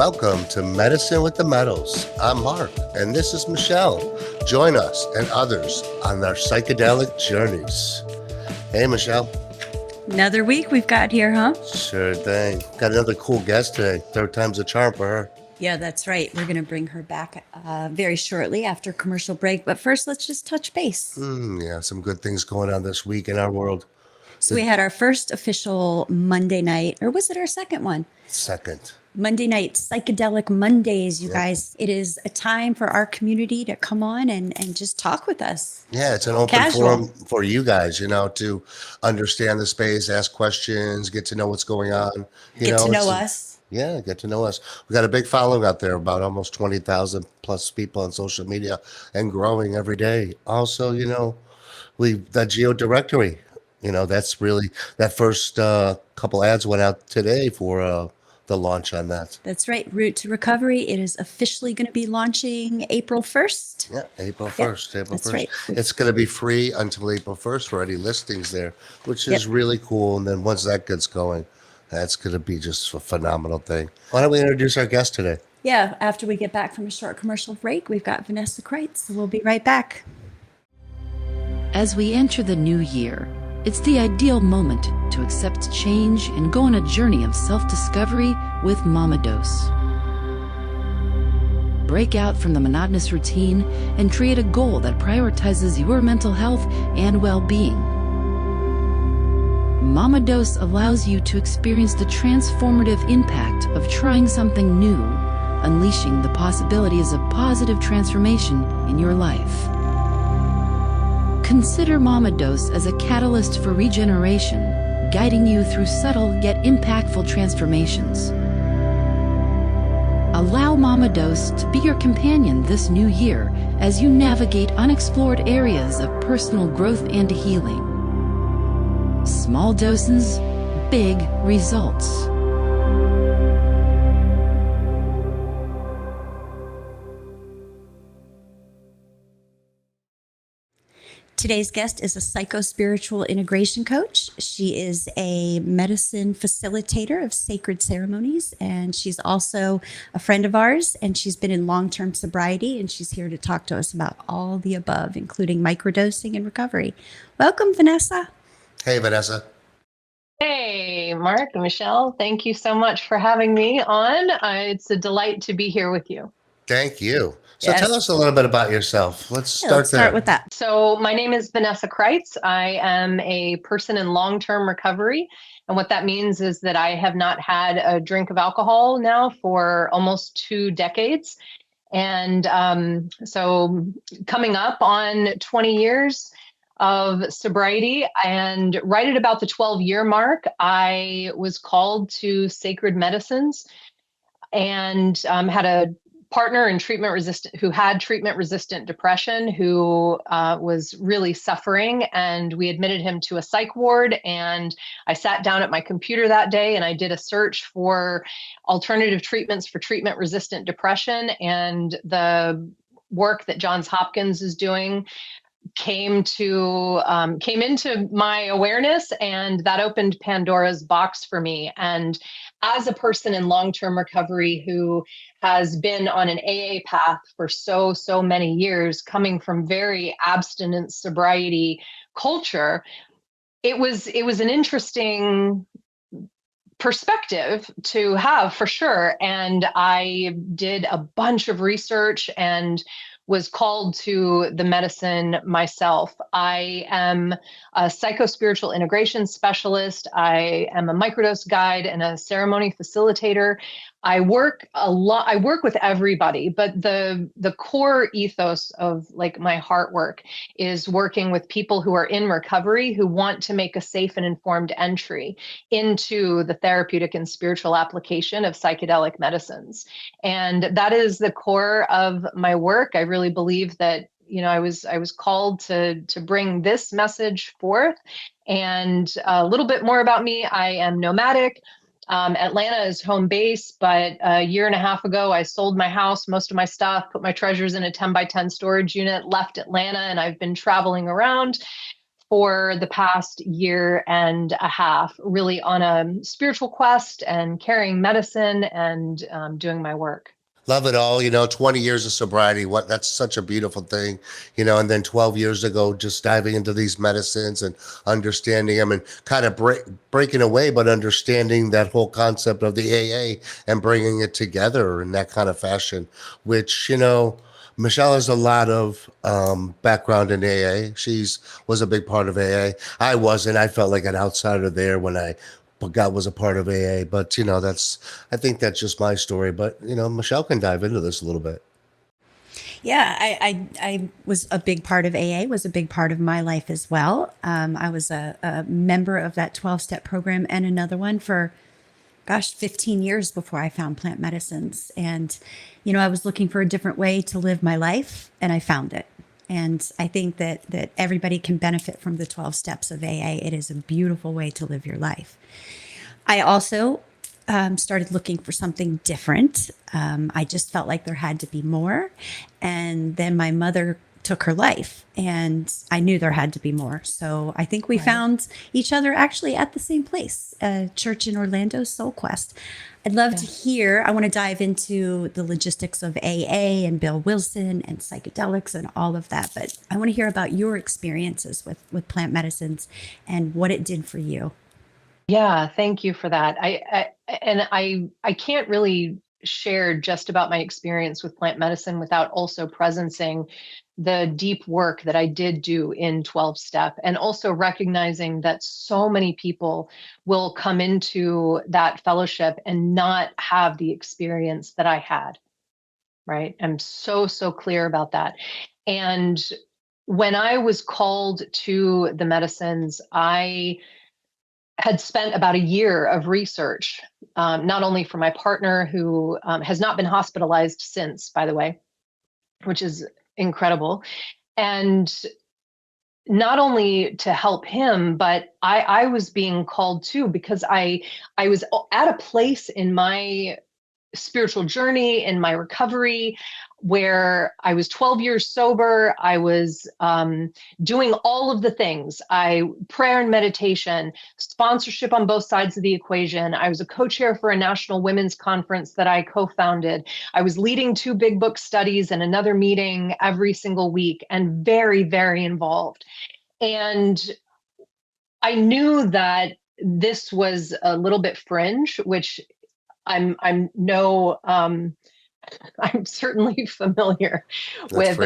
welcome to Medicine with the Metals. I'm Mark, and this is Michelle. Join us and others on our psychedelic journeys. Hey, Michelle. Another week we've got here, huh? Sure thing. Got another cool guest today. Third time's a charm for her. Yeah, that's right. We're going to bring her back very shortly after commercial break. But first, let's just touch base. Yeah, some good things going on this week in our world. So we had our first official Monday night, or was it our second one? Second. Monday night, Psychedelic Mondays, you guys. It is a time for our community to come on and just talk with us. Yeah, it's an open forum for you guys, to understand the space, ask questions, get to know what's going on. Get to know us. Yeah, get to know us. We got a big following out there, about almost 20,000 plus people on social media and growing every day. Also, the Geo Directory, that's really, that first couple ads went out today for the launch on that. That's right. Route to Recovery. It is officially going to be launching April 1st. Yeah, April 1st. That's right. It's going to be free until April 1st for any listings there, which is really cool. And then once that gets going, that's going to be just a phenomenal thing. Why don't we introduce our guest today? Yeah, after we get back from a short commercial break, we've got Vanessa Crites. So we'll be right back. As we enter the new year, it's the ideal moment to accept change and go on a journey of self-discovery with Mama Dose. Break out from the monotonous routine and create a goal that prioritizes your mental health and well-being. Mama Dose allows you to experience the transformative impact of trying something new, unleashing the possibilities of positive transformation in your life. Consider Mama Dose as a catalyst for regeneration, guiding you through subtle yet impactful transformations. Allow Mama Dose to be your companion this new year as you navigate unexplored areas of personal growth and healing. Small doses, big results. Today's guest is a psycho-spiritual integration coach. She is a medicine facilitator of sacred ceremonies, and she's also a friend of ours, and she's been in long-term sobriety, and she's here to talk to us about all the above, including microdosing and recovery. Welcome, Vanessa. Hey, Vanessa. Hey, Mark and Michelle. Thank you so much for having me on. It's a delight to be here with you. Thank you. So tell us a little bit about yourself. Let's start with that. So my name is Vanessa Crites. I am a person in long-term recovery. And what that means is that I have not had a drink of alcohol now for almost 2 decades. And so coming up on 20 years of sobriety, and right at about the 12-year mark, I was called to sacred medicines and had a partner in who had treatment-resistant depression, who was really suffering, and we admitted him to a psych ward. And I sat down at my computer that day and I did a search for alternative treatments for treatment-resistant depression, and the work that Johns Hopkins is doing came into my awareness, and that opened Pandora's box for me. And as a person in long-term recovery who has been on an AA path for so many years, coming from very abstinent sobriety culture, it was an interesting perspective to have, for sure. And I did a bunch of research and was called to the medicine myself. I am a psycho-spiritual integration specialist. I am a microdose guide and a ceremony facilitator. I work with everybody, but the core ethos of my heart work is working with people who are in recovery, who want to make a safe and informed entry into the therapeutic and spiritual application of psychedelic medicines. And that is the core of my work. I really believe that I was called to bring this message forth. And a little bit more about me: I am nomadic. Atlanta is home base, but a year and a half ago, I sold my house, most of my stuff, put my treasures in a 10 by 10 storage unit, left Atlanta, and I've been traveling around for the past year and a half, really on a spiritual quest and carrying medicine and doing my work. Love it all, 20 years of sobriety. That's such a beautiful thing, and then 12 years ago, just diving into these medicines and understanding them and kind of breaking away, but understanding that whole concept of the AA and bringing it together in that kind of fashion, which, Michelle has a lot of background in AA. Was a big part of AA. I wasn't. I felt like an outsider there when God was a part of AA, but I think that's just my story. But Michelle can dive into this a little bit. Yeah, I was a big part of AA, was a big part of my life as well. I was a member of that 12-step program and another one for, 15 years before I found plant medicines. And, I was looking for a different way to live my life, and I found it. And I think that everybody can benefit from the 12 steps of AA. It is a beautiful way to live your life. I also started looking for something different. I just felt like there had to be more. And then my mother took her life, and I knew there had to be more. So I think we found each other actually at the same place, a church in Orlando, Soul Quest. I'd love to hear, I want to dive into the logistics of AA and Bill Wilson and psychedelics and all of that. But I want to hear about your experiences with plant medicines and what it did for you. Yeah, thank you for that. I can't really share just about my experience with plant medicine without also presencing the deep work that I did do in 12 step, and also recognizing that so many people will come into that fellowship and not have the experience that I had. Right? I'm so clear about that. And when I was called to the medicines, I had spent about a year of research, not only for my partner, who has not been hospitalized since, by the way, which is incredible. And not only to help him, but I was being called too, because I was at a place in my spiritual journey, in my recovery, where I was 12 years sober. I was doing all of the things. Prayer and meditation, sponsorship on both sides of the equation. I was a co-chair for a national women's conference that I co-founded. I was leading 2 big book studies and another meeting every single week, and very, very involved. And I knew that this was a little bit fringe, which I'm certainly familiar with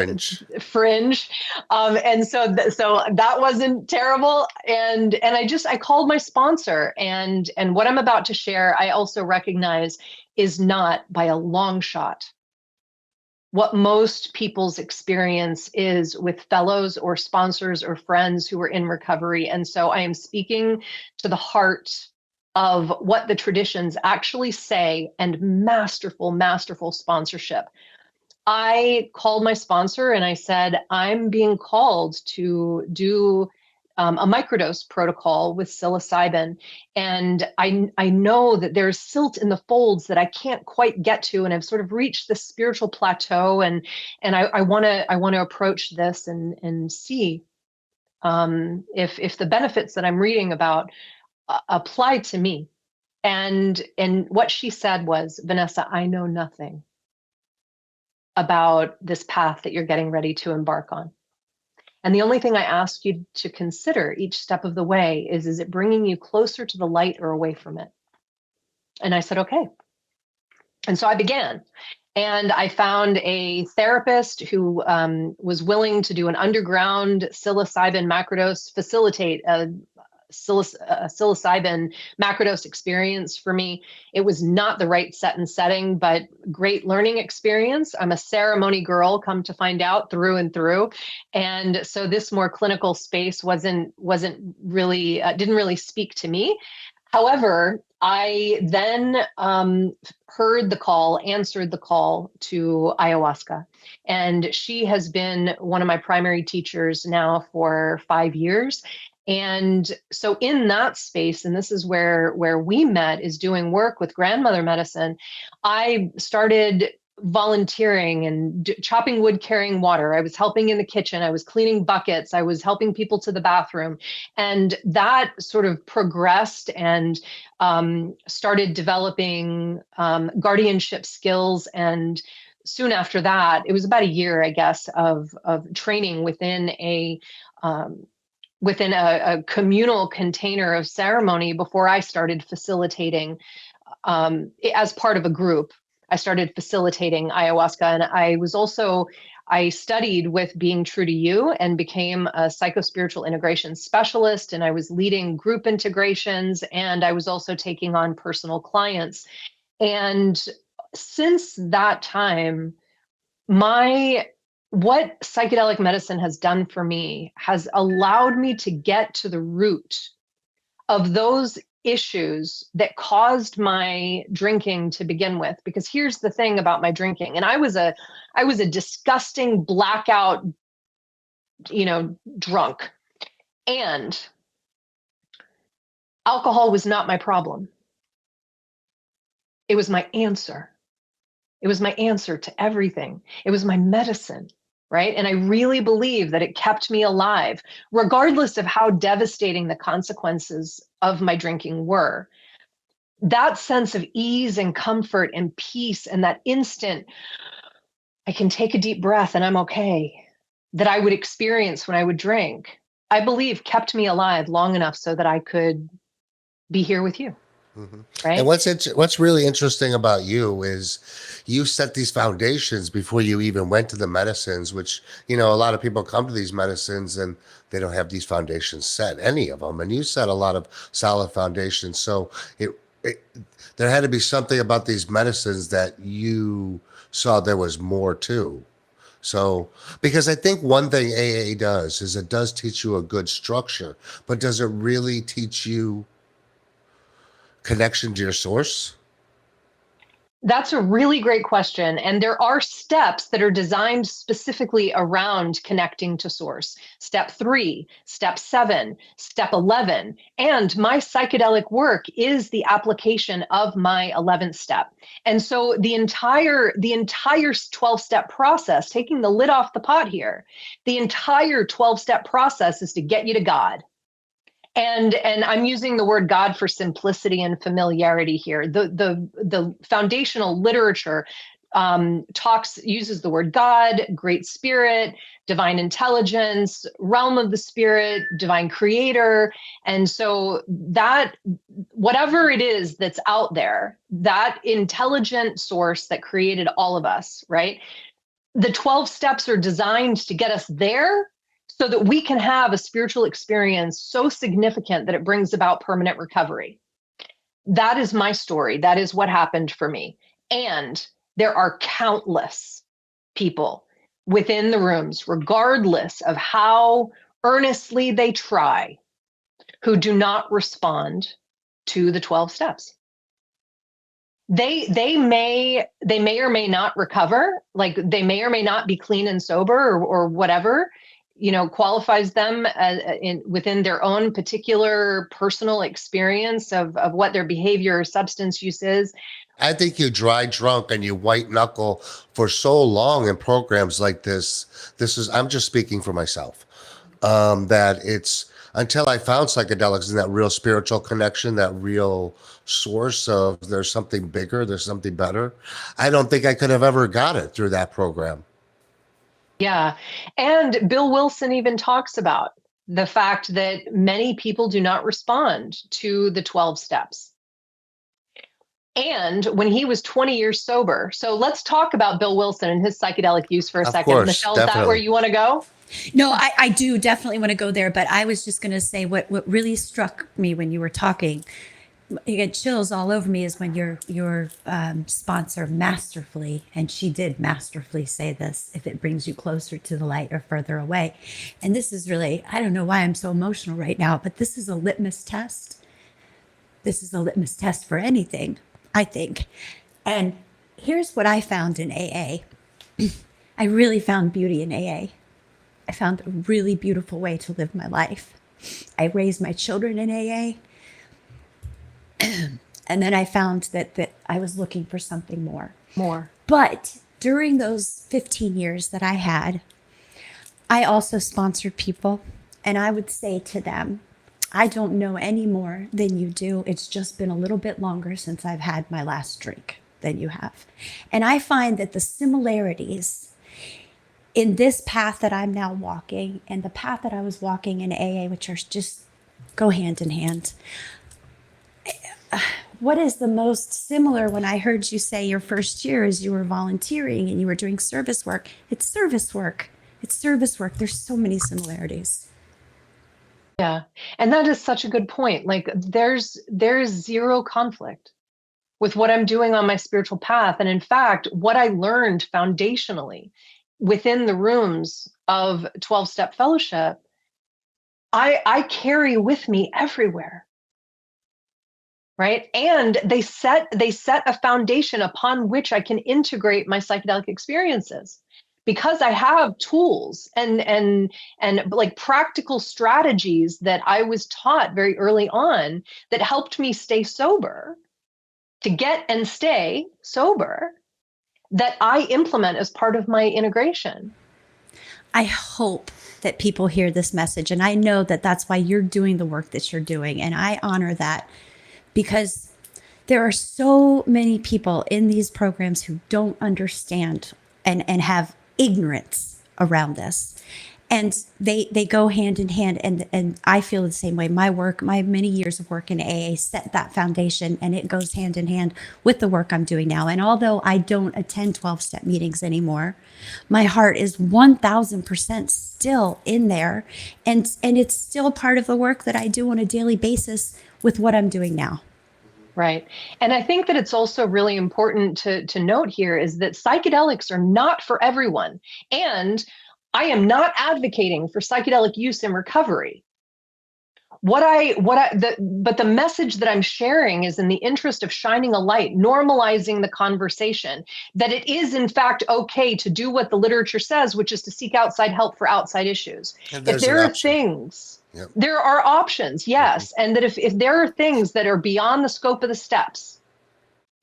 fringe. And so that wasn't terrible. And I called my sponsor, and what I'm about to share, I also recognize is not by a long shot what most people's experience is with fellows or sponsors or friends who are in recovery. And so I am speaking to the heart of what the traditions actually say, and masterful sponsorship. I called my sponsor and I said, I'm being called to do a microdose protocol with psilocybin. And I know that there's silt in the folds that I can't quite get to. And I've sort of reached this spiritual plateau. And I want to approach this and see if the benefits that I'm reading about apply to me. And what she said was, Vanessa, I know nothing about this path that you're getting ready to embark on. And the only thing I ask you to consider each step of the way is it bringing you closer to the light or away from it? And I said, okay. And so I began. And I found a therapist who was willing to do an underground psilocybin macrodose, facilitate a psilocybin macrodose experience for me. It was not the right set and setting, but great learning experience. I'm a ceremony girl, come to find out, through and through. And so this more clinical space wasn't really, didn't really speak to me. However, I then answered the call to ayahuasca. And she has been one of my primary teachers now for 5 years. And so in that space, and this is where we met, is doing work with grandmother medicine, I started volunteering and chopping wood, carrying water. I was helping in the kitchen. I was cleaning buckets. I was helping people to the bathroom. And that sort of progressed and started developing guardianship skills. And soon after that, it was about a year, I guess, of training within a communal container of ceremony before I started facilitating as part of a group. I started facilitating ayahuasca, and I studied with Being True to You and became a psychospiritual integration specialist. And I was leading group integrations, and I was also taking on personal clients. And since that time, what psychedelic medicine has done for me has allowed me to get to the root of those issues that caused my drinking to begin with. Because here's the thing about my drinking. And I was a disgusting blackout, drunk. And alcohol was not my problem. It was my answer. It was my answer to everything. It was my medicine, right? And I really believe that it kept me alive, regardless of how devastating the consequences of my drinking were. That sense of ease and comfort and peace, and that instant, I can take a deep breath and I'm okay, that I would experience when I would drink, I believe kept me alive long enough so that I could be here with you. Mm-hmm. Right. And what's really interesting about you is you set these foundations before you even went to the medicines, which, a lot of people come to these medicines and they don't have these foundations set, any of them. And you set a lot of solid foundations. So there had to be something about these medicines that you saw there was more to. So, because I think one thing AA does is it does teach you a good structure, but does it really teach you connection to your source? That's a really great question. And there are steps that are designed specifically around connecting to source. Step 3, step 7, step 11. And my psychedelic work is the application of my 11th step. And so the entire 12-step process, taking the lid off the pot here, the entire 12-step process is to get you to God. And I'm using the word God for simplicity and familiarity here. The foundational literature uses the word God, Great Spirit, divine intelligence, realm of the spirit, divine creator. And so that whatever it is that's out there, that intelligent source that created all of us, right? The 12 steps are designed to get us there, so that we can have a spiritual experience so significant that it brings about permanent recovery. That is my story. That is what happened for me. And there are countless people within the rooms, regardless of how earnestly they try, who do not respond to the 12 steps. They may or may not recover, like they may or may not be clean and sober or whatever, qualifies them within their own particular personal experience of what their behavior or substance use is. I think you dry drunk and you white knuckle for so long in programs like this. I'm just speaking for myself, that it's until I found psychedelics and that real spiritual connection, that real source of there's something bigger, there's something better. I don't think I could have ever got it through that program. Yeah. And Bill Wilson even talks about the fact that many people do not respond to the 12 steps. And when he was 20 years sober, so let's talk about Bill Wilson and his psychedelic use for a second. Course, Michelle, definitely. Is that where you want to go? No, I do definitely want to go there, but I was just going to say what really struck me when you were talking, you get chills all over me, is when your sponsor masterfully, and she did masterfully say this, if it brings you closer to the light or further away. And this is really, I don't know why I'm so emotional right now, but this is a litmus test. This is a litmus test for anything, I think. And here's what I found in AA. I really found beauty in AA. I found a really beautiful way to live my life. I raised my children in AA. And then I found that I was looking for something more. But during those 15 years that I had, I also sponsored people. And I would say to them, I don't know any more than you do. It's just been a little bit longer since I've had my last drink than you have. And I find that the similarities in this path that I'm now walking and the path that I was walking in AA, which are just go hand in hand. What is the most similar when I heard you say your first year is you were volunteering and you were doing service work? It's service work. It's service work. There's so many similarities. Yeah. And that is such a good point. Like there's zero conflict with what I'm doing on my spiritual path. And in fact, what I learned foundationally within the rooms of 12-step fellowship, I carry with me everywhere. Right. And they set a foundation upon which I can integrate my psychedelic experiences, because I have tools and like practical strategies that I was taught very early on that helped me stay sober, to get and stay sober, that I implement as part of my integration. I hope that people hear this message. And I know that that's why you're doing the work that you're doing. And I honor that, because there are so many people in these programs who don't understand and have ignorance around this. And they go hand in hand. And I feel the same way. My many years of work in AA set that foundation, and it goes hand in hand with the work I'm doing now. And although I don't attend 12-step meetings anymore, my heart is 1000% still in there. And it's still part of the work that I do on a daily basis with what I'm doing now. Right. And I think that it's also really important to note here is that psychedelics are not for everyone. And I am not advocating for psychedelic use in recovery. But the message that I'm sharing is in the interest of shining a light, normalizing the conversation, that it is in fact okay to do what the literature says, which is to seek outside help for outside issues. If there are things, yep, there are options, yes. Mm-hmm. And that if there are things that are beyond the scope of the steps,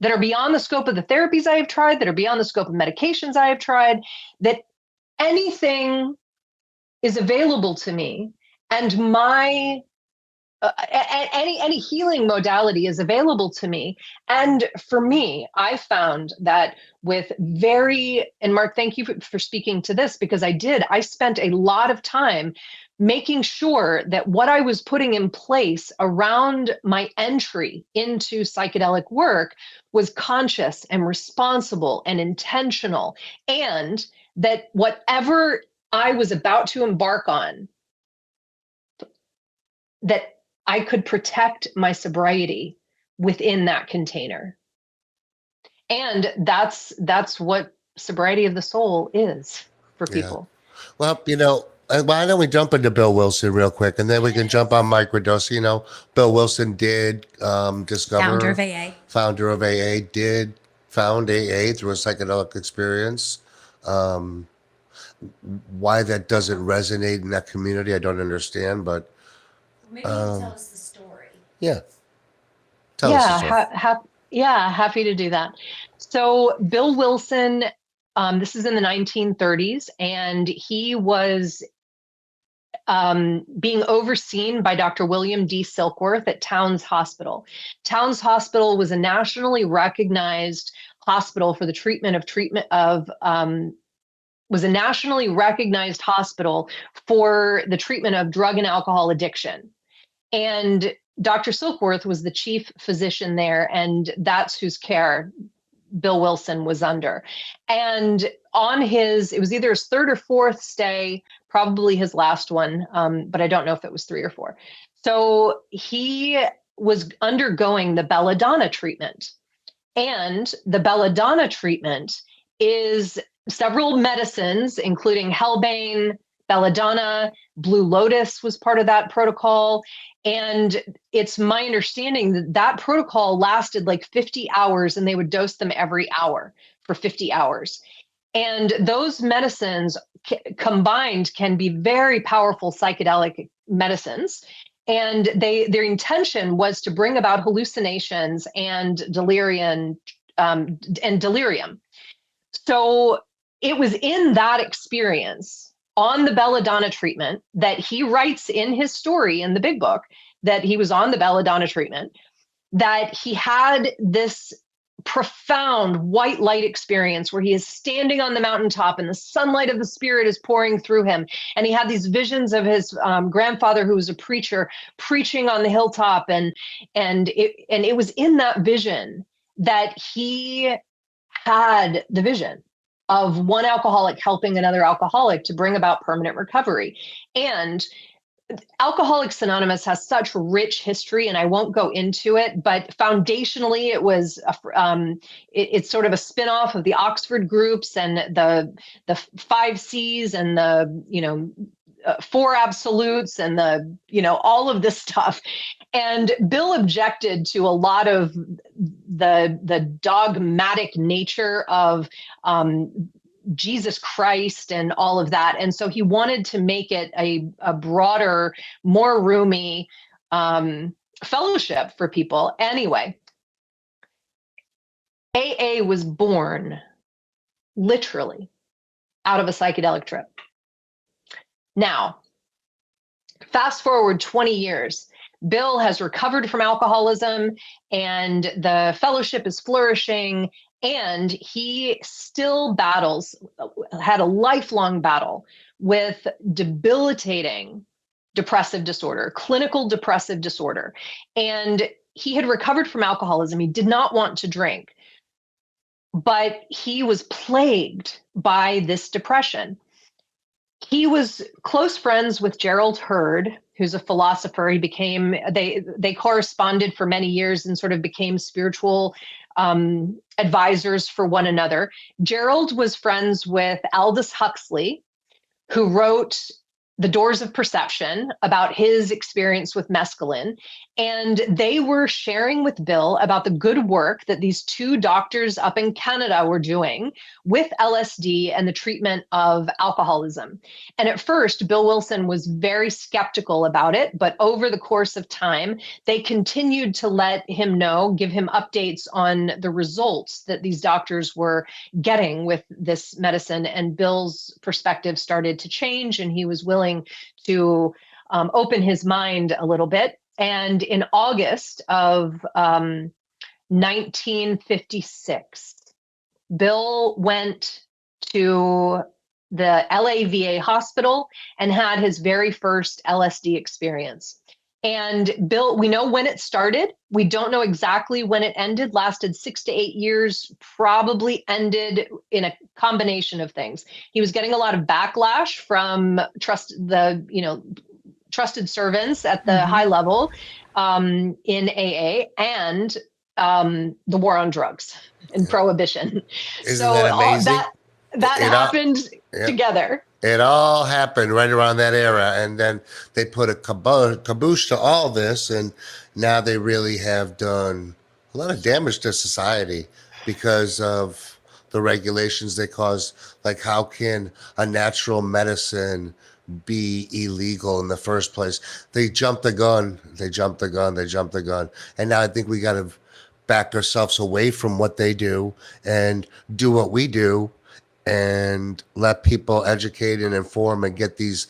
that are beyond the scope of the therapies I have tried, that are beyond the scope of medications I have tried, that anything is available to me, and my any healing modality is available to me. And for me, I found that and Mark, thank you for speaking to this, because I spent a lot of time making sure that what I was putting in place around my entry into psychedelic work was conscious and responsible and intentional, and that whatever I was about to embark on, that I could protect my sobriety within that container. And that's what sobriety of the soul is for people. Yeah. Well, why don't we jump into Bill Wilson real quick, and then we can jump on microdosing. Bill Wilson did discover, founder of AA, did found AA through a psychedelic experience. Why that doesn't resonate in that community, I don't understand, but maybe you can tell us the story. Yeah. Tell us the story. Happy to do that. So Bill Wilson, this is in the 1930s, and he was being overseen by Dr. William D. Silkworth at Towns Hospital. Towns Hospital was a nationally recognized hospital for the treatment of was a nationally recognized hospital for the treatment of drug and alcohol addiction. And Dr. Silkworth was the chief physician there, and that's whose care Bill Wilson was under. And it was either his third or fourth stay, probably his last one, but I don't know if it was 3 or 4. So he was undergoing the belladonna treatment. And the belladonna treatment is several medicines, including Hellbane, belladonna, Blue Lotus was part of that protocol. And it's my understanding that protocol lasted like 50 hours, and they would dose them every hour for 50 hours. And those medicines combined can be very powerful psychedelic medicines. And their intention was to bring about hallucinations and delirium. So it was in that experience on the belladonna treatment that he writes in his story in the big book that he was on the belladonna treatment, that he had this profound white light experience where he is standing on the mountaintop and the sunlight of the spirit is pouring through him. And he had these visions of his grandfather, who was a preacher, preaching on the hilltop. And it was in that vision that he had the vision of one alcoholic helping another alcoholic to bring about permanent recovery. And Alcoholics Anonymous has such rich history, and I won't go into it, but foundationally, it was it's sort of a spin-off of the Oxford groups and the 5 C's and the 4 absolutes and the all of this stuff. And Bill objected to a lot of the dogmatic nature of Jesus Christ and all of that. And so he wanted to make it a broader, more roomy fellowship for people. Anyway, AA was born literally out of a psychedelic trip. Now, fast forward 20 years, Bill has recovered from alcoholism and the fellowship is flourishing. And he still had a lifelong battle with debilitating depressive disorder, clinical depressive disorder. And he had recovered from alcoholism. He did not want to drink, but he was plagued by this depression. He was close friends with Gerald Hurd, who's a philosopher. They corresponded for many years and sort of became spiritual advisors for one another. Gerald was friends with Aldous Huxley, who wrote The Doors of Perception about his experience with mescaline. And they were sharing with Bill about the good work that these 2 doctors up in Canada were doing with LSD and the treatment of alcoholism. And at first, Bill Wilson was very skeptical about it, but over the course of time, they continued to let him know, give him updates on the results that these doctors were getting with this medicine. And Bill's perspective started to change, and he was willing to open his mind a little bit. And in August of 1956, Bill went to the LA VA hospital and had his very first LSD experience. And Bill, we know when it started. We don't know exactly when it ended, lasted 6 to 8 years, probably ended in a combination of things. He was getting a lot of backlash from trusted servants at the high level in AA, and the war on drugs and prohibition. Isn't that amazing? That happened together. It all happened right around that era, and then they put a caboose to all this, and now they really have done a lot of damage to society because of the regulations they cause. Like, how can a natural medicine be illegal in the first place? They jumped the gun. And now I think we got to back ourselves away from what they do and do what we do and let people educate and inform and get these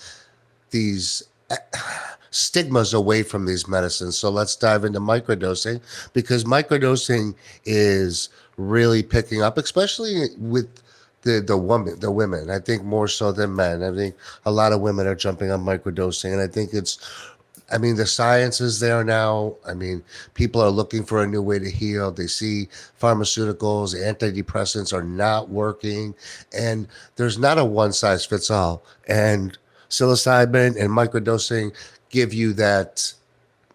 stigmas away from these medicines. So let's dive into microdosing, because microdosing is really picking up, especially with the women. I think more so than men. I think a lot of women are jumping on microdosing, and I think the science is there now. People are looking for a new way to heal. They see pharmaceuticals, antidepressants are not working, and there's not a one size fits all. And psilocybin and microdosing give you that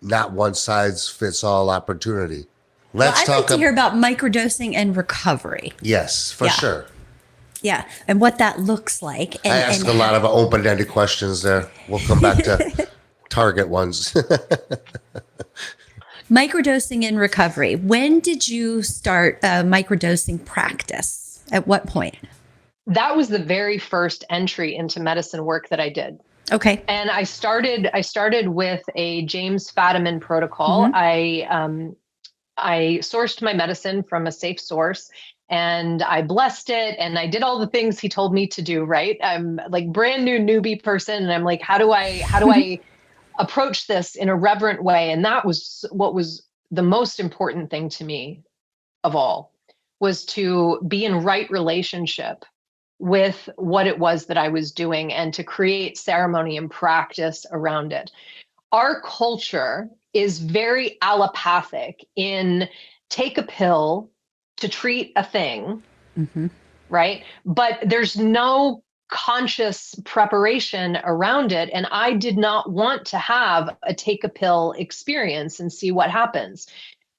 not one size fits all opportunity. I'd like to hear about microdosing and recovery. Yes, for sure. Yeah, and what that looks like. I asked a lot of open-ended questions there. We'll come back to target ones. Microdosing and recovery. When did you start a microdosing practice? At what point? That was the very first entry into medicine work that I did. Okay. And I started with a James Fadiman protocol. I sourced my medicine from a safe source, and I blessed it and I did all the things he told me to do, right? I'm like brand new newbie person. And I'm like, how do I approach this in a reverent way? And that was what was the most important thing to me of all, was to be in right relationship with what it was that I was doing and to create ceremony and practice around it. Our culture is very allopathic in take a pill to treat a thing, right? But there's no conscious preparation around it. And I did not want to have a take a pill experience and see what happens.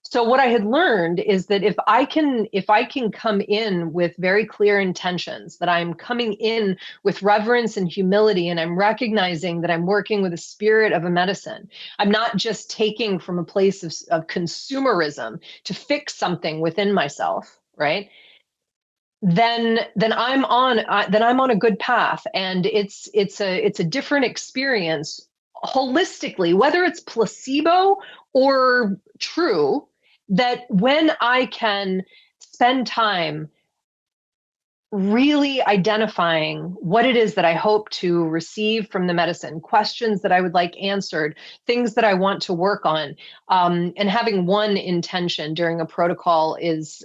So what I had learned is that if I can come in with very clear intentions, that I'm coming in with reverence and humility, and I'm recognizing that I'm working with the spirit of a medicine, I'm not just taking from a place of consumerism to fix something within myself, right? Then I'm on a good path, and it's a different experience holistically, whether it's placebo or true, that when I can spend time really identifying what it is that I hope to receive from the medicine, questions that I would like answered, things that I want to work on, and having one intention during a protocol is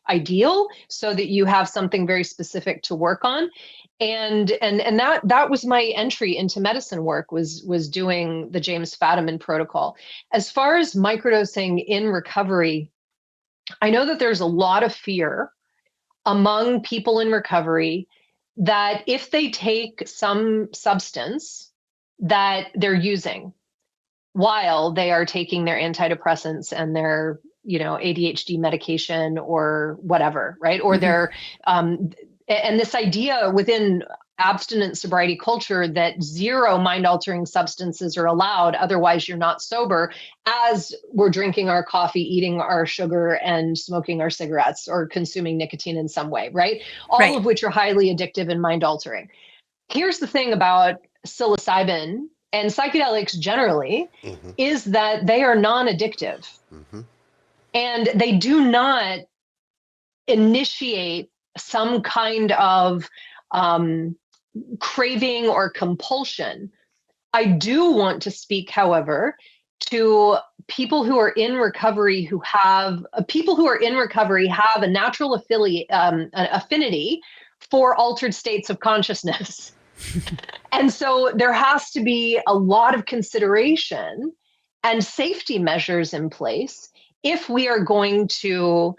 ideal, so that you have something very specific to work on. And that was my entry into medicine work, was doing the James Fadiman protocol. As far as microdosing in recovery, I know that there's a lot of fear among people in recovery that if they take some substance that they're using while they are taking their antidepressants and their ADHD medication or whatever, right? Or they're and this idea within abstinent sobriety culture that zero mind altering substances are allowed, otherwise you're not sober, as we're drinking our coffee, eating our sugar, and smoking our cigarettes or consuming nicotine in some way, right? All of which are highly addictive and mind altering. Here's the thing about psilocybin and psychedelics generally, is that they are non-addictive. And they do not initiate some kind of craving or compulsion. I do want to speak, however, to people who are in recovery who have a natural affinity for altered states of consciousness. And so there has to be a lot of consideration and safety measures in place if we are going to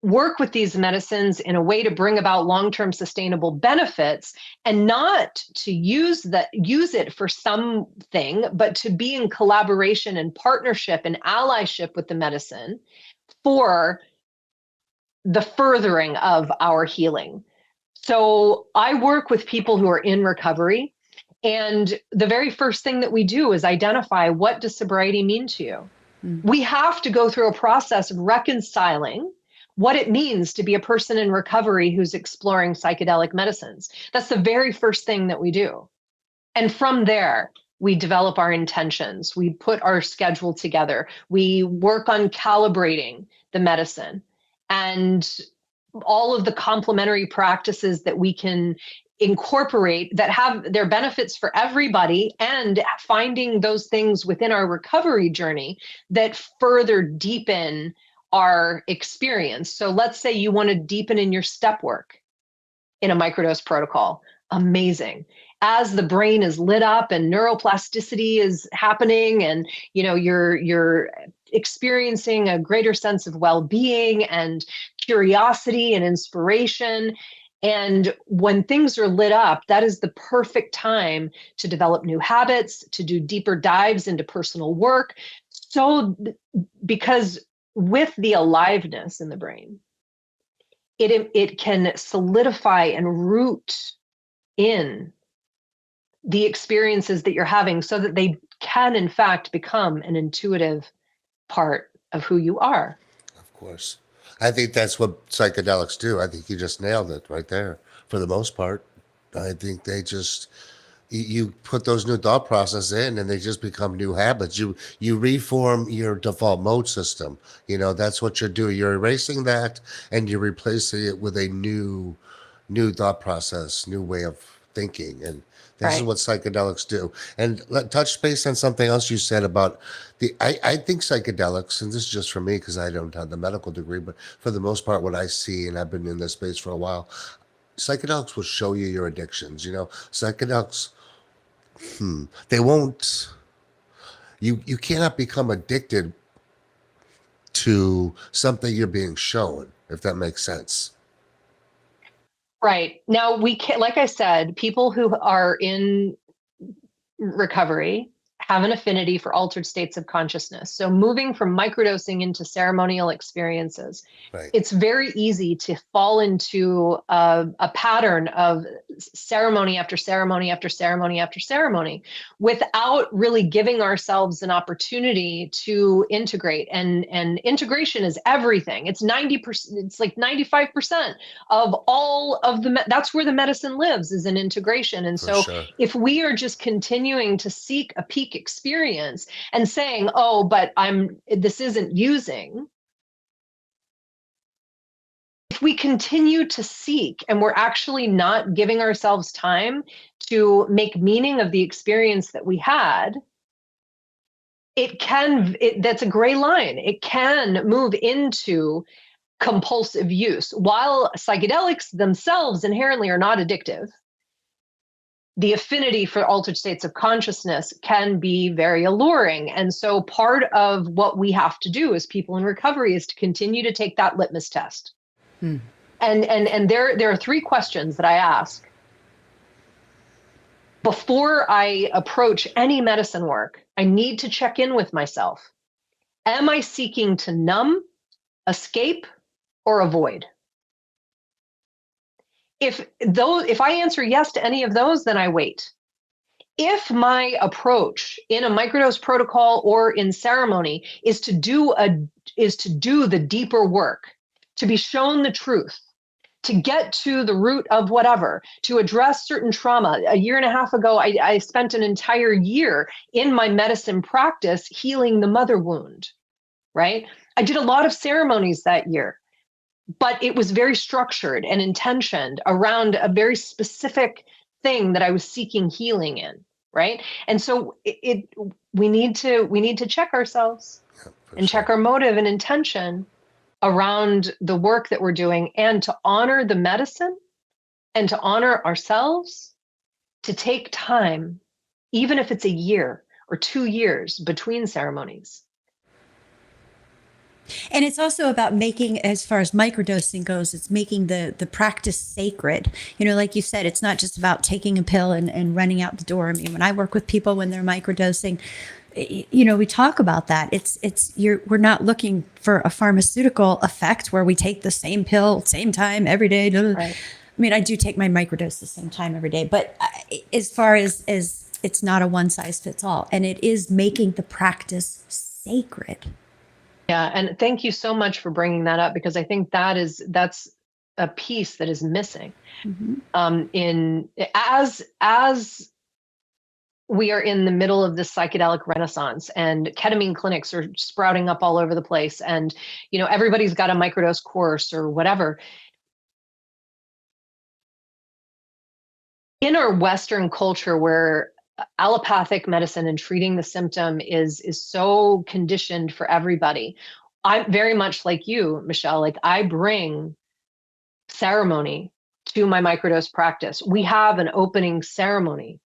work with these medicines in a way to bring about long-term sustainable benefits, and not to use it for something, but to be in collaboration and partnership and allyship with the medicine for the furthering of our healing. So I work with people who are in recovery, and the very first thing that we do is identify, what does sobriety mean to you? We have to go through a process of reconciling what it means to be a person in recovery who's exploring psychedelic medicines. That's the very first thing that we do. And from there, we develop our intentions. We put our schedule together. We work on calibrating the medicine and all of the complementary practices that we can incorporate that have their benefits for everybody, and finding those things within our recovery journey that further deepen our experience. So let's say you want to deepen in your step work in a microdose protocol. Amazing. As the brain is lit up and neuroplasticity is happening, and you're experiencing a greater sense of well-being and curiosity and inspiration. And when things are lit up, that is the perfect time to develop new habits, to do deeper dives into personal work. So because with the aliveness in the brain, it can solidify and root in the experiences that you're having, so that they can in fact become an intuitive part of who you are. Of course. I think that's what psychedelics do. I think you just nailed it right there for the most part. I think they just, you put those new thought process in and they just become new habits. You reform your default mode system. That's what you're doing. You're erasing that and you're replacing it with a new thought process, new way of thinking. And this is Right. what psychedelics do. And touch base on something else you said about I think psychedelics, and this is just for me because I don't have the medical degree, but for the most part, what I see, and I've been in this space for a while, psychedelics will show you your addictions. Psychedelics, they won't, you cannot become addicted to something you're being shown, if that makes sense. Right. Now, we can, like I said, people who are in recovery have an affinity for altered states of consciousness. So moving from microdosing into ceremonial experiences, Right. it's very easy to fall into a pattern of ceremony after ceremony after ceremony after ceremony without really giving ourselves an opportunity to integrate. And integration is everything. It's 90%, it's like 95% of all of that's where the medicine lives, is in integration. And For so sure. if we are just continuing to seek a peak experience and saying, oh, but this isn't using, if we continue to seek and we're actually not giving ourselves time to make meaning of the experience that we had, that's a gray line. It can move into compulsive use. While psychedelics themselves inherently are not addictive, the affinity for altered states of consciousness can be very alluring. And so part of what we have to do as people in recovery is to continue to take that litmus test. And there are three questions that I ask before I approach any medicine work. I need to check in with myself. Am I seeking to numb, escape, or avoid? If I answer yes to any of those, then I wait. If my approach in a microdose protocol or in ceremony is to do the deeper work, to be shown the truth, to get to the root of whatever, to address certain trauma. A year and a half ago, I spent an entire year in my medicine practice healing the mother wound, right? I did a lot of ceremonies that year, but it was very structured and intentioned around a very specific thing that I was seeking healing in, right? And so we need to check ourselves and check our motive and intention around the work that we're doing, and to honor the medicine and to honor ourselves, to take time, even if it's a year or 2 years between ceremonies. And it's also about making, as far as microdosing goes, it's making the practice sacred. Like you said, it's not just about taking a pill and running out the door. I mean, when I work with people when they're microdosing, we talk about that. We're not looking for a pharmaceutical effect where we take the same pill, same time every day. Right. I mean, I do take my microdose the same time every day, but as far as it's not a one size fits all, and it is making the practice sacred. Yeah, and thank you so much for bringing that up, because I think that's a piece that is missing. In as we are in the middle of this psychedelic renaissance, and ketamine clinics are sprouting up all over the place, and everybody's got a microdose course or whatever. In our Western culture, where allopathic medicine and treating the symptom is so conditioned for everybody, I'm very much like you, Michelle. Like, I bring ceremony to my microdose practice. We have an opening ceremony,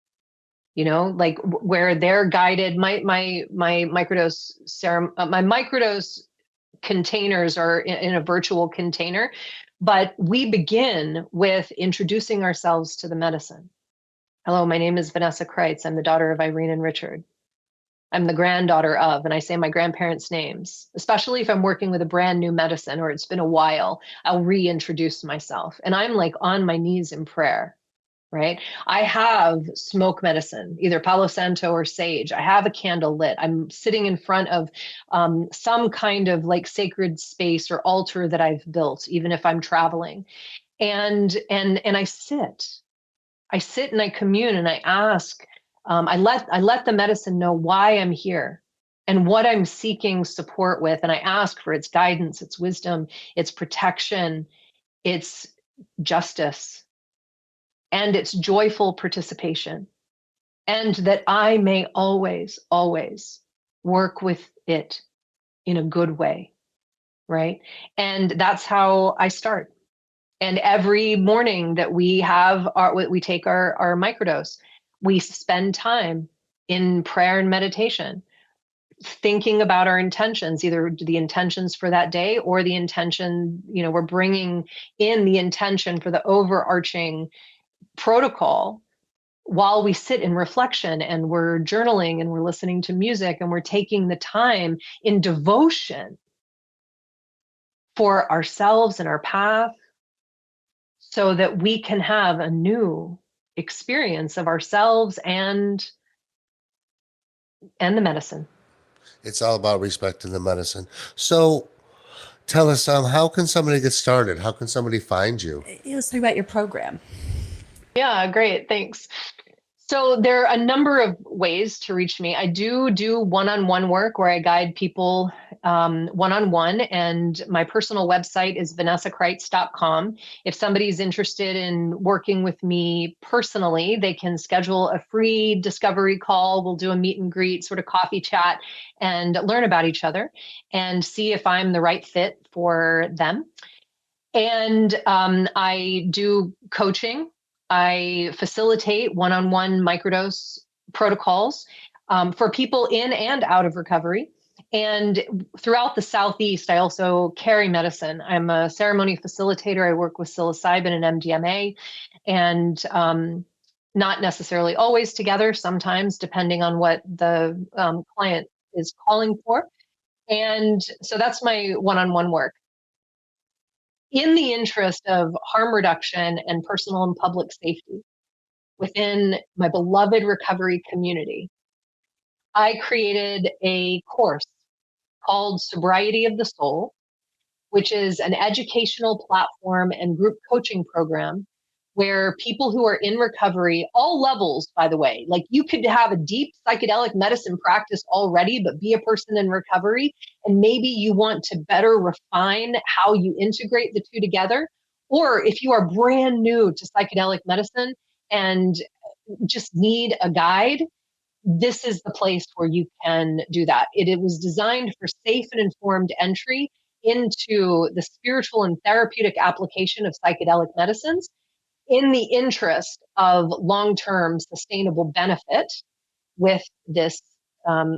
like where they're guided. My microdose my microdose containers are in a virtual container, but we begin with introducing ourselves to the medicine. Hello, my name is Vanessa Crites. I'm the daughter of Irene and Richard. I'm the granddaughter of, and I say my grandparents' names, especially if I'm working with a brand new medicine or it's been a while, I'll reintroduce myself. And I'm like on my knees in prayer, right? I have smoke medicine, either Palo Santo or sage. I have a candle lit. I'm sitting in front of some kind of like sacred space or altar that I've built, even if I'm traveling. And I sit. I sit and I commune and I ask, I let the medicine know why I'm here and what I'm seeking support with. And I ask for its guidance, its wisdom, its protection, its justice, and its joyful participation. And that I may always, always work with it in a good way, right? And that's how I start. And every morning that we take our microdose, we spend time in prayer and meditation, thinking about our intentions, either the intentions for that day or the intention, we're bringing in the intention for the overarching protocol while we sit in reflection, and we're journaling and we're listening to music and we're taking the time in devotion for ourselves and our path, so that we can have a new experience of ourselves and the medicine. It's all about respecting the medicine. So tell us, how can somebody get started? How can somebody find you? Let's talk about your program. Yeah, great. Thanks. So there are a number of ways to reach me. I do one-on-one work where I guide people one-on-one, and my personal website is vanessacrites.com. If somebody's interested in working with me personally, they can schedule a free discovery call. We'll do a meet and greet, sort of coffee chat, and learn about each other and see if I'm the right fit for them. And I do coaching. I facilitate one-on-one microdose protocols for people in and out of recovery. And throughout the Southeast, I also carry medicine. I'm a ceremony facilitator. I work with psilocybin and MDMA, and not necessarily always together, sometimes depending on what the client is calling for. And so that's my one-on-one work. In the interest of harm reduction and personal and public safety within my beloved recovery community, I created a course called Sobriety of the Soul, which is an educational platform and group coaching program where people who are in recovery, all levels, by the way, like you could have a deep psychedelic medicine practice already, but be a person in recovery, and maybe you want to better refine how you integrate the two together. Or if you are brand new to psychedelic medicine and just need a guide, this is the place where you can do that. It was designed for safe and informed entry into the spiritual and therapeutic application of psychedelic medicines, in the interest of long-term sustainable benefit with this,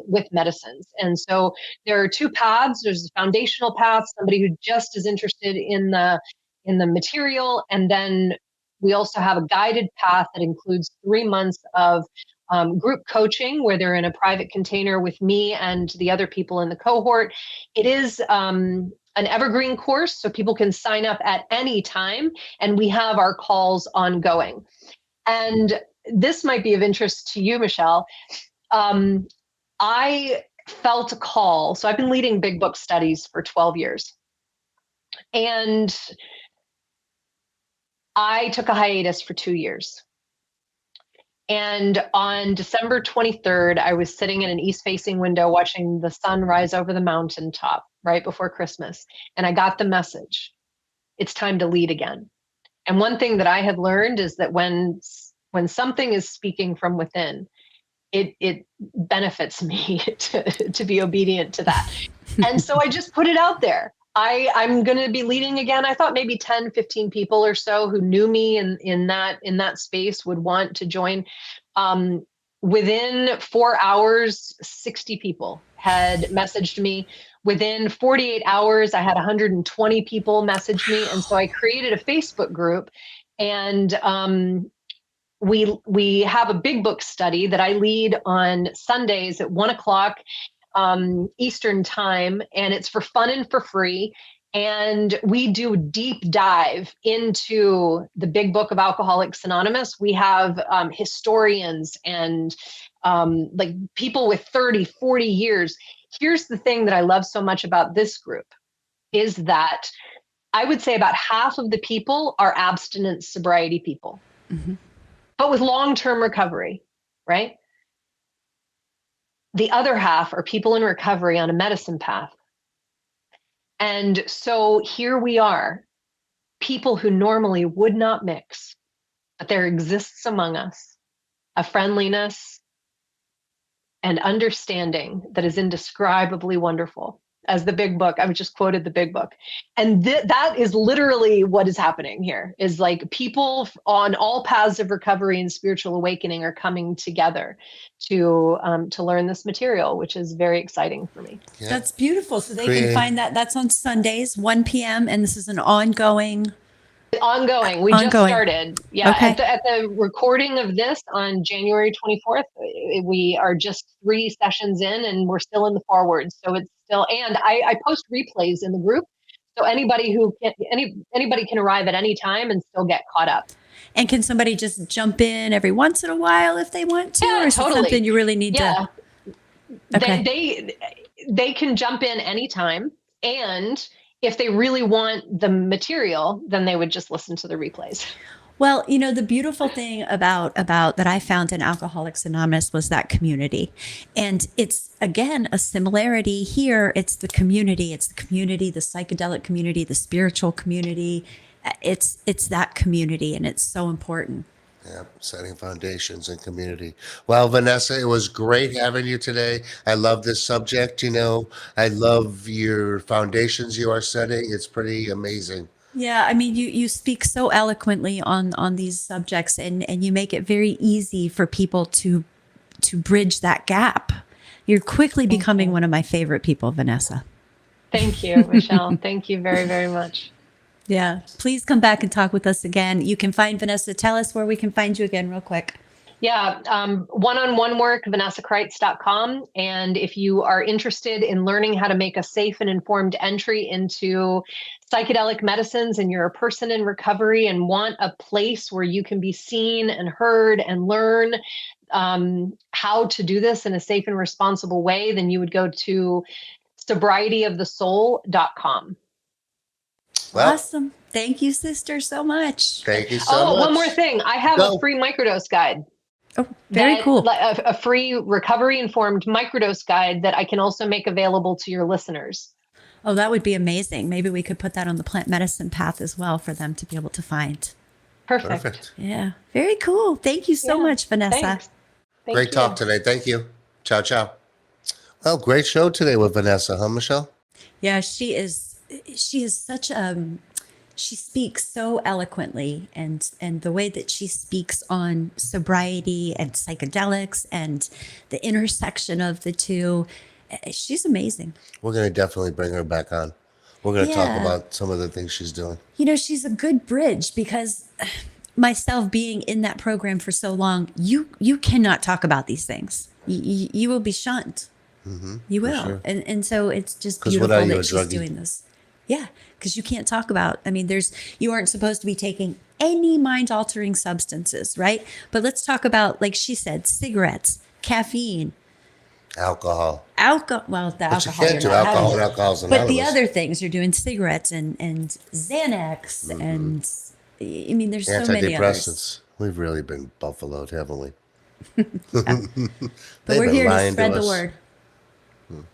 with medicines. And so there are two paths. There's a foundational path, somebody who just is interested in the material, and then we also have a guided path that includes 3 months of group coaching where they're in a private container with me and the other people in the cohort. It is an evergreen course, so people can sign up at any time, and we have our calls ongoing. And this might be of interest to you, Michelle. I felt a call. So I've been leading big book studies for 12 years. And I took a hiatus for 2 years. And on December 23rd, I was sitting in an east-facing window watching the sun rise over the mountaintop right before Christmas. And I got the message. It's time to lead again. And one thing that I had learned is that when something is speaking from within, it benefits me to be obedient to that. And so I just put it out there. I'm going to be leading again. I thought maybe 10, 15 people or so who knew me in that space would want to join. Within 4 hours, 60 people had messaged me. Within 48 hours, I had 120 people message me. And so I created a Facebook group, and we have a big book study that I lead on Sundays at 1:00 Eastern time, and it's for fun and for free. And we do deep dive into the big book of Alcoholics Anonymous. We have historians and like people with 30, 40 years. Here's the thing that I love so much about this group is that I would say about half of the people are abstinence sobriety people. Mm-hmm. but with long-term recovery, right? The other half are people in recovery on a medicine path. And so here we are, people who normally would not mix, but there exists among us a friendliness and understanding that is indescribably wonderful. As the big book, I just quoted the big book. And that is literally what is happening here, is like people on all paths of recovery and spiritual awakening are coming together to learn this material, which is very exciting for me. Yeah. That's beautiful. So they Creative. can find that. That's on Sundays, 1 p.m. And this is an ongoing. Ongoing. We just started. Yeah. Okay. At the recording of this on January 24th, we are just 3 sessions in and we're still in the forward. So it's still, and I post replays in the group. So anybody can arrive at any time and still get caught up. And can somebody just jump in every once in a while if they want to? Yeah, or is totally. it something you really need to? Okay. They can jump in anytime. And if they really want the material, then they would just listen to the replays. Well, the beautiful thing about that I found in Alcoholics Anonymous was that community. And it's, again, a similarity here. It's the community. It's the community, the psychedelic community, the spiritual community. It's that community, and it's so important. Yeah, setting foundations and community. Well, Vanessa, it was great having you today. I love this subject. I love your foundations you are setting. It's pretty amazing. Yeah, I mean, you speak so eloquently on these subjects, and you make it very easy for people to bridge that gap. You're quickly becoming one of my favorite people, Vanessa. Thank you, Michelle. Thank you very, very much. Yeah, please come back and talk with us again. You can find Vanessa. Tell us where we can find you again real quick. Yeah, one-on-one work, vanessacrites.com. And if you are interested in learning how to make a safe and informed entry into psychedelic medicines, and you're a person in recovery and want a place where you can be seen and heard and learn how to do this in a safe and responsible way, then you would go to sobrietyofthesoul.com. Well, Awesome. Thank you, sister, so much. thank you so much. One more thing. I have a free microdose guide. Oh, very cool. A free recovery informed microdose guide that I can also make available to your listeners. Oh, that would be amazing. Maybe we could put that on the plant medicine path as well for them to be able to find. Perfect. Yeah. Very cool. Thank you so much, Vanessa. Thanks. Great talk today. Thank you. Ciao, ciao. Well, great show today with Vanessa, huh, Michelle? Yeah, she is such she speaks so eloquently, and the way that she speaks on sobriety and psychedelics and the intersection of the two, she's amazing. We're going to definitely bring her back on. We're going to talk about some of the things she's doing. She's a good bridge, because myself being in that program for so long, you cannot talk about these things. You will be shunned. Mm-hmm, you will. Sure. And so it's just beautiful that she's doing this. Yeah, because you can't talk about, you aren't supposed to be taking any mind-altering substances, right? But let's talk about, like she said, cigarettes, caffeine. Alcohol. Well, the but alcohol. You can't do alcohol and alcohol's anonymous. But the other things, you're doing cigarettes and Xanax and, there's so many others. Antidepressants. We've really been buffaloed, haven't we? But we're here to spread the word.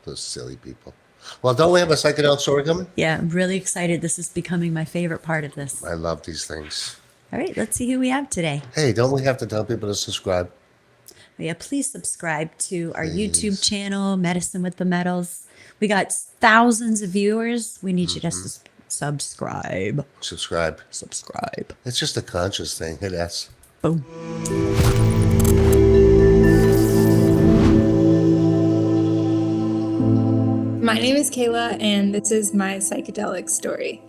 Those silly people. Well, don't we have a psychedelic story coming? Yeah, I'm really excited. This is becoming my favorite part of this. I love these things. All right, let's see who we have today. Hey, don't we have to tell people to subscribe? Yeah, please subscribe to our YouTube channel, Medicine with the Metals. We got thousands of viewers. We need you to subscribe. Subscribe. It's just a conscious thing. Hit S. Boom. My name is Kayla, and this is my psychedelic story.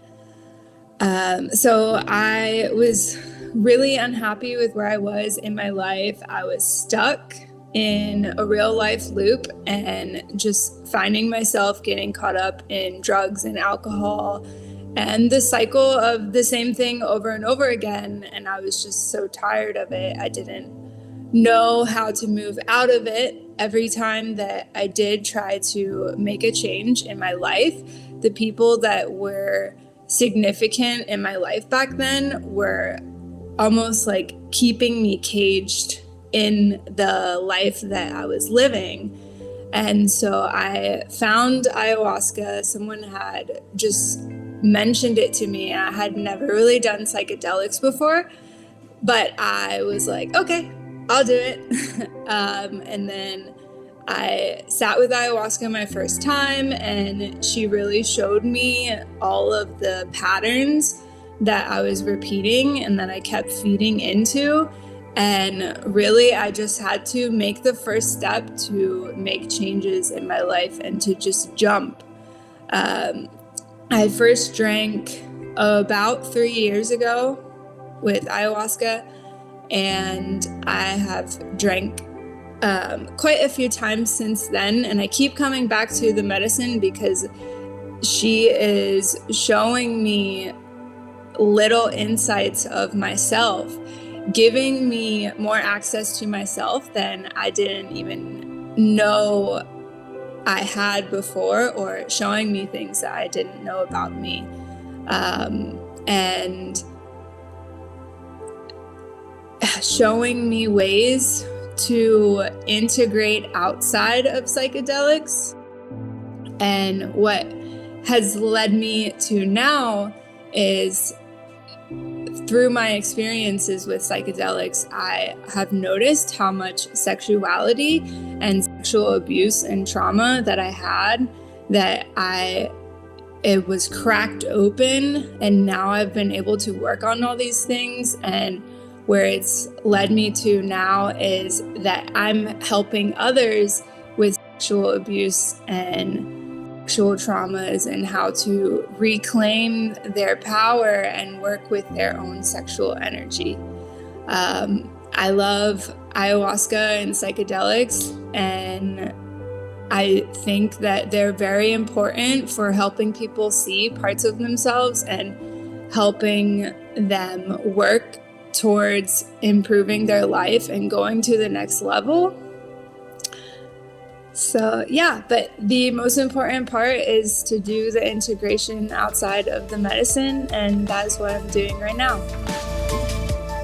So I was really unhappy with where I was in my life. I was stuck in a real life loop and just finding myself getting caught up in drugs and alcohol and the cycle of the same thing over and over again. And I was just so tired of it. I didn't know how to move out of it. Every time that I did try to make a change in my life, the people that were significant in my life back then were almost like keeping me caged in the life that I was living. And so I found ayahuasca. Someone had just mentioned it to me. I had never really done psychedelics before, but I was like, okay, I'll do it. And then I sat with ayahuasca my first time, and she really showed me all of the patterns that I was repeating and that I kept feeding into. And really, I just had to make the first step to make changes in my life and to just jump. I first drank about 3 years ago with ayahuasca, and I have drank quite a few times since then. And I keep coming back to the medicine because she is showing me little insights of myself, giving me more access to myself than I didn't even know I had before, or showing me things that I didn't know about me. And showing me ways to integrate outside of psychedelics. And what has led me to now is, through my experiences with psychedelics, I have noticed how much sexuality and sexual abuse and trauma that I had, that it was cracked open, and now I've been able to work on all these things. And where it's led me to now is that I'm helping others with sexual abuse and sexual traumas, and how to reclaim their power and work with their own sexual energy. I love ayahuasca and psychedelics, and I think that they're very important for helping people see parts of themselves and helping them work towards improving their life and going to the next level. So yeah, but the most important part is to do the integration outside of the medicine, and that's what I'm doing right now.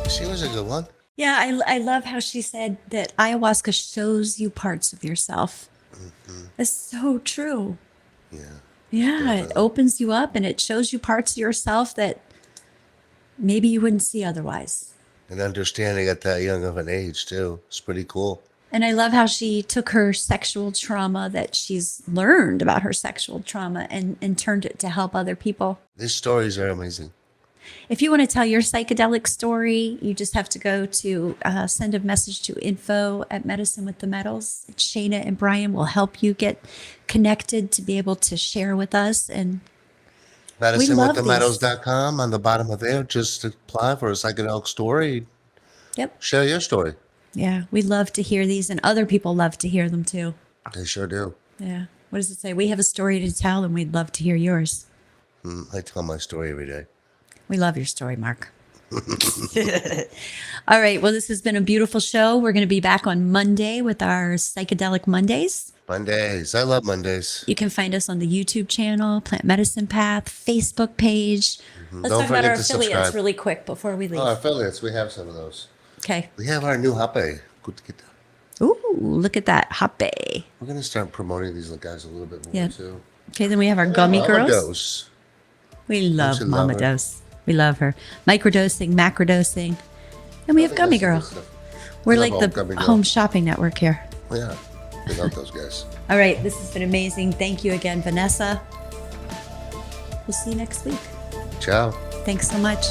She was a good one. Yeah, I love how she said that ayahuasca shows you parts of yourself. That's so true. Yeah. Yeah, it opens you up and it shows you parts of yourself that maybe you wouldn't see otherwise. And understanding at that young of an age, too. It's pretty cool. And I love how she took her sexual trauma, that she's learned about her sexual trauma, and turned it to help other people. These stories are amazing. If you want to tell your psychedelic story, you just have to go to send a message to info@medicinewiththemetals. Shayna and Brian will help you get connected to be able to share with us. And Medicinewiththemetals.com. On the bottom of there, just apply for a psychedelic story. Yep. Share your story. Yeah, we love to hear these, and other people love to hear them too. They sure do. Yeah. What does it say? We have a story to tell, and we'd love to hear yours. I tell my story every day. We love your story, Mark. All right. Well, this has been a beautiful show. We're going to be back on Monday with our Psychedelic Mondays. Mondays. I love Mondays. You can find us on the YouTube channel, Plant Medicine Path, Facebook page. Let's Don't talk about our forget to affiliates subscribe. really quick before we leave. Oh, affiliates. We have some of those. Okay. We have our new hape. Good to get that. Ooh, look at that. Hape. We're going to start promoting these guys a little bit more, Yeah. too. Okay, then we have our gummy girls. Dose. We love you Mama love her? Dose. We love her. Microdosing, macrodosing. And we have Gummy Girl. We're Love like all the Gummy Girl. home shopping network here. Yeah. We love those guys. All right, this has been amazing. Thank you again, Vanessa. We'll see you next week. Ciao. Thanks so much.